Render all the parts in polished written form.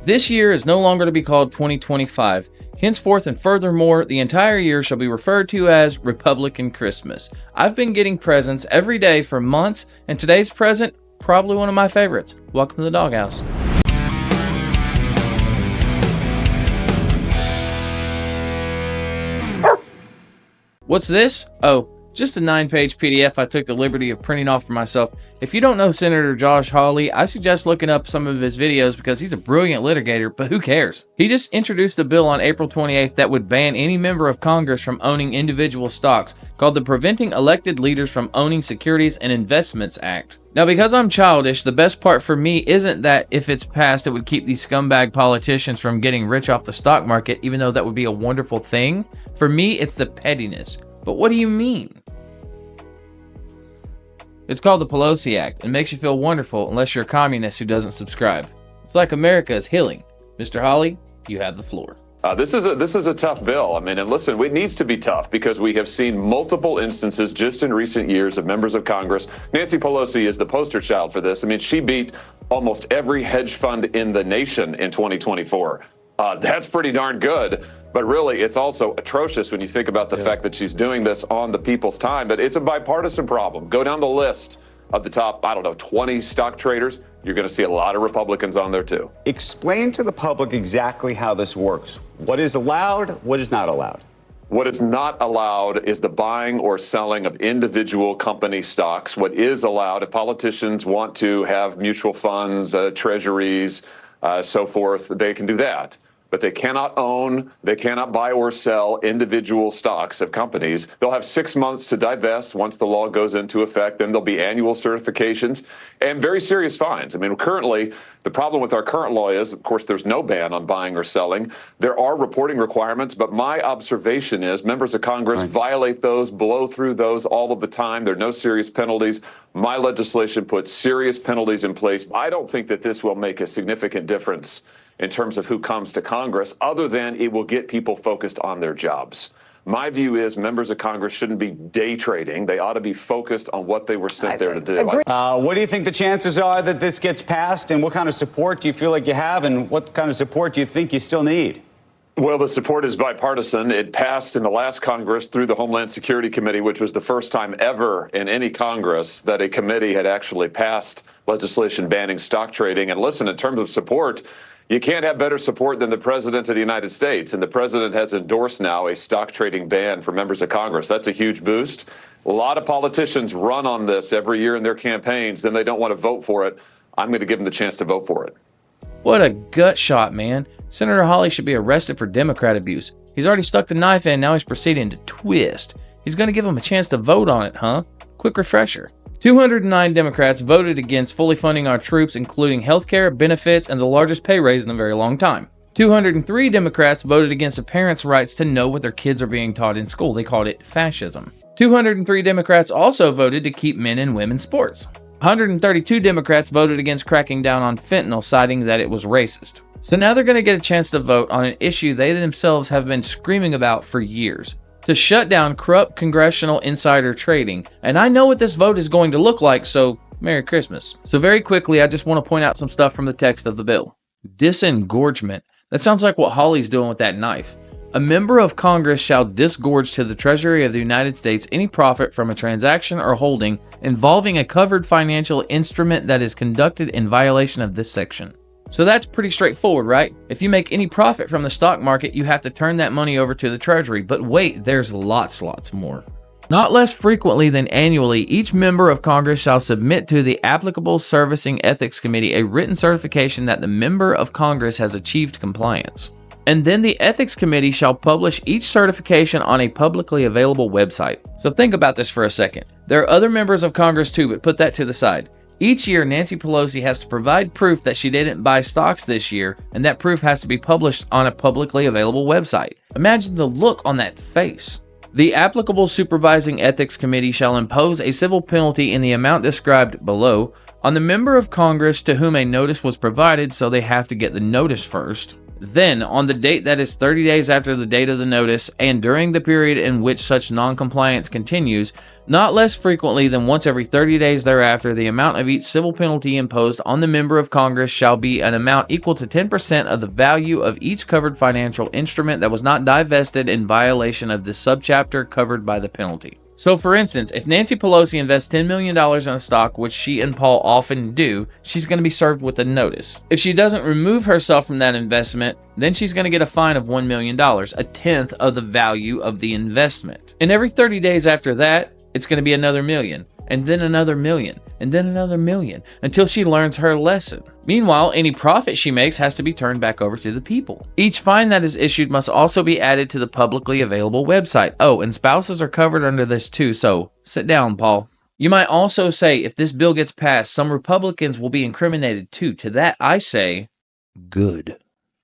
This year is no longer to be called 2025. Henceforth and furthermore, the entire year shall be referred to as Republican Christmas. I've been getting presents every day for months, and today's present, probably one of my favorites. Welcome to the Dog House. What's this? Oh, just a 9-page PDF I took the liberty of printing off for myself. If you don't know Senator Josh Hawley, I suggest looking up some of his videos because he's a brilliant litigator, but who cares? He just introduced a bill on April 28th that would ban any member of Congress from owning individual stocks, called the Preventing Elected Leaders from Owning Securities and Investments Act. Now, because I'm childish, the best part for me isn't that if it's passed, it would keep these scumbag politicians from getting rich off the stock market, even though that would be a wonderful thing. For me, it's the pettiness. But what do you mean? It's called the Pelosi Act and makes you feel wonderful unless you're a communist who doesn't subscribe. It's like America is healing. Mr. Hawley, you have the floor. This is a tough bill. I mean, and listen, it needs to be tough because we have seen multiple instances just in recent years of members of Congress. Nancy Pelosi is the poster child for this. I mean, she beat almost every hedge fund in the nation in 2024. That's pretty darn good. But really, it's also atrocious when you think about the fact that she's doing this on the people's time. But it's a bipartisan problem. Go down the list of the top, 20 stock traders. You're going to see a lot of Republicans on there, too. Explain to the public exactly how this works. What is allowed? What is not allowed? What is not allowed is the buying or selling of individual company stocks. What is allowed, if politicians want to have mutual funds, treasuries, so forth, they can do that. But they cannot own, they cannot buy or sell individual stocks of companies. They'll have 6 months to divest once the law goes into effect. Then there'll be annual certifications and very serious fines. I mean, currently, the problem with our current law is, of course, there's no ban on buying or selling. There are reporting requirements, but my observation is members of Congress violate those, blow through those all of the time. There are no serious penalties. My legislation puts serious penalties in place. I don't think that this will make a significant difference in terms of who comes to Congress, other than it will get people focused on their jobs. My view is members of Congress shouldn't be day trading. They ought to be focused on what they were sent there to do. What do you think the chances are that this gets passed, and what kind of support do you feel like you have, and what kind of support do you think you still need? Well, the support is bipartisan. It passed in the last Congress through the Homeland Security Committee, which was the first time ever in any Congress that a committee had actually passed legislation banning stock trading. And listen, in terms of support, you can't have better support than the President of the United States. And the President has endorsed now a stock trading ban for members of Congress. That's a huge boost. A lot of politicians run on this every year in their campaigns. Then they don't want to vote for it. I'm going to give them the chance to vote for it. What a gut shot, man. Senator Hawley should be arrested for Democrat abuse. He's already stuck the knife in, now he's proceeding to twist. He's going to give him a chance to vote on it, huh? Quick refresher. 209 Democrats voted against fully funding our troops, including health care, benefits, and the largest pay raise in a very long time. 203 Democrats voted against a parent's rights to know what their kids are being taught in school. They called it fascism. 203 Democrats also voted to keep men in women's sports. 132 Democrats voted against cracking down on fentanyl, citing that it was racist. So now they're going to get a chance to vote on an issue they themselves have been screaming about for years: to shut down corrupt congressional insider trading. And I know what this vote is going to look like, so Merry Christmas. So very quickly, I just want to point out some stuff from the text of the bill. Disengorgement. That sounds like what Hawley's doing with that knife. A member of Congress shall disgorge to the Treasury of the United States any profit from a transaction or holding involving a covered financial instrument that is conducted in violation of this section. So that's pretty straightforward, right? If you make any profit from the stock market, you have to turn that money over to the Treasury. But wait, there's lots more. Not less frequently than annually, each member of Congress shall submit to the applicable Servicing Ethics Committee a written certification that the member of Congress has achieved compliance. And then the Ethics Committee shall publish each certification on a publicly available website. So think about this for a second. There are other members of Congress too, but put that to the side. Each year, Nancy Pelosi has to provide proof that she didn't buy stocks this year, and that proof has to be published on a publicly available website. Imagine the look on that face. The applicable Supervising Ethics Committee shall impose a civil penalty in the amount described below on the member of Congress to whom a notice was provided, so they have to get the notice first. Then, on the date that is 30 days after the date of the notice, and during the period in which such non-compliance continues, not less frequently than once every 30 days thereafter, the amount of each civil penalty imposed on the member of Congress shall be an amount equal to 10% of the value of each covered financial instrument that was not divested in violation of the subchapter covered by the penalty. So, for instance, if Nancy Pelosi invests $10 million in a stock, which she and Paul often do, she's going to be served with a notice. If she doesn't remove herself from that investment, then she's going to get a fine of $1 million, a tenth of the value of the investment. And every 30 days after that, it's going to be another million, and then another million, and then another million, until she learns her lesson. Meanwhile, any profit she makes has to be turned back over to the people. Each fine that is issued must also be added to the publicly available website. Oh, and spouses are covered under this too, so sit down, Paul. You might also say, if this bill gets passed, some Republicans will be incriminated too. To that I say, good.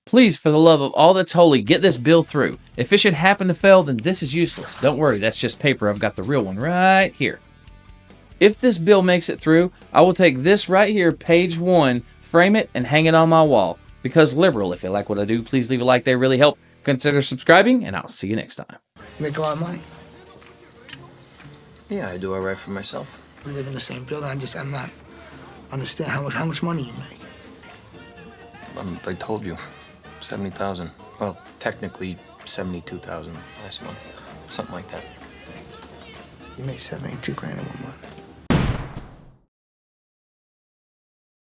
Please, for the love of all that's holy, get this bill through. If it should happen to fail, then this is useless. Don't worry, that's just paper. I've got the real one right here. If this bill makes it through, I will take this right here, page 1, frame it, and hang it on my wall. Because liberal, if you like what I do, please leave a like. They really help. Consider subscribing, and I'll see you next time. You make a lot of money. Yeah, I do all right for myself. We live in the same building. I'm not understand how much money you make. I told you, 70,000. Well, technically 72,000 last month, something like that. You made $72,000 in 1 month.